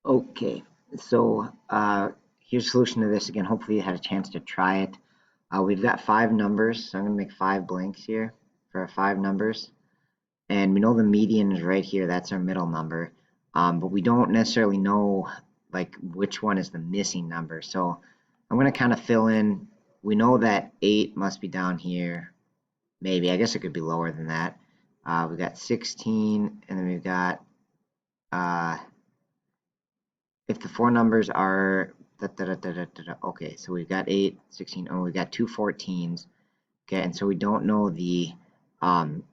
Okay, so here's a solution to this again. Hopefully you had a chance to try it. We've got five numbers, so I'm going to make five blanks here for our five numbers. And we know the median is right here. That's our middle number. But we don't necessarily know like which one is the missing number. So I'm going to kind of fill in. We know that 8 must be down here. Maybe. I guess it could be lower than that. We've got 16, and then we've got uh, if the four numbers are okay, so we've got 8, 16, oh, we've got two 14s. Okay, and so we don't know the um,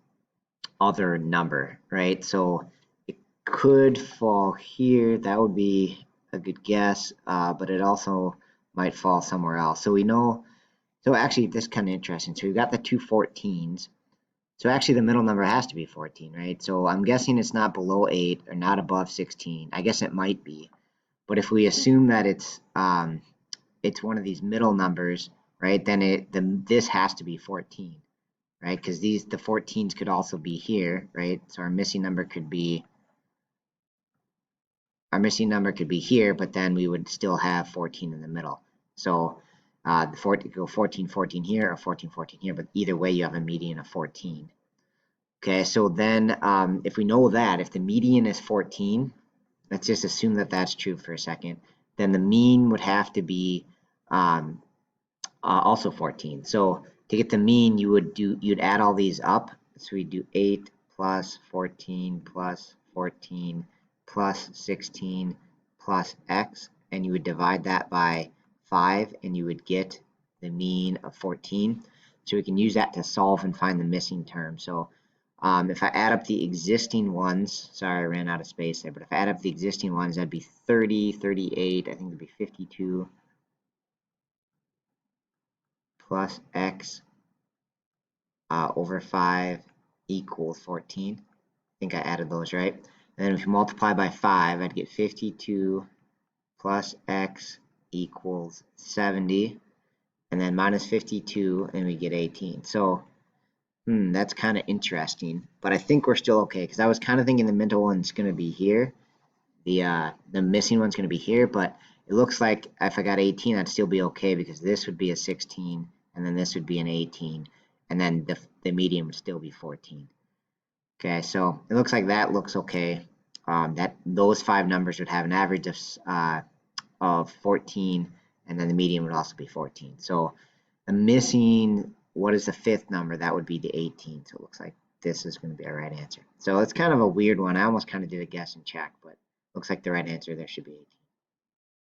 other number, right? So it could fall here. That would be a good guess, but it also might fall somewhere else. So we know, so actually this is kind of interesting. So we've got the two 14s. So actually the middle number has to be 14, right? So I'm guessing it's not below 8 or not above 16. I guess it might be. But if we assume that it's one of these middle numbers, right? Then this has to be 14, right? Because the 14s could also be here, right? So our missing number could be here, but then we would still have 14 in the middle. So the 14 go 14, 14 here or 14, 14 here, but either way you have a median of 14. Okay, so then if we know that if the median is 14, let's just assume that that's true for a second, then the mean would have to be um, also 14. So to get the mean, you'd add all these up. So we do 8 plus 14 plus 14 plus 16 plus x, and you would divide that by 5, and you would get the mean of 14. So we can use that to solve and find the missing term. So if I add up the existing ones, sorry I ran out of space there, but if I add up the existing ones, that'd be 30, 38, I think it'd be 52 plus x over 5 equals 14. I think I added those right. And then if you multiply by 5, I'd get 52 plus x equals 70. And then minus 52, and we get 18. So that's kind of interesting, but I think we're still okay because I was kind of thinking the middle one's going to be here, the missing one's going to be here, but it looks like if I got 18, I'd still be okay because this would be a 16, and then this would be an 18, and then the median would still be 14. Okay, so it looks like that looks okay. That those five numbers would have an average of 14, and then the median would also be 14. So the missing, what is the fifth number? That would be the 18. So it looks like this is going to be our right answer. So it's kind of a weird one. I almost kind of did a guess and check, but looks like the right answer there should be 18.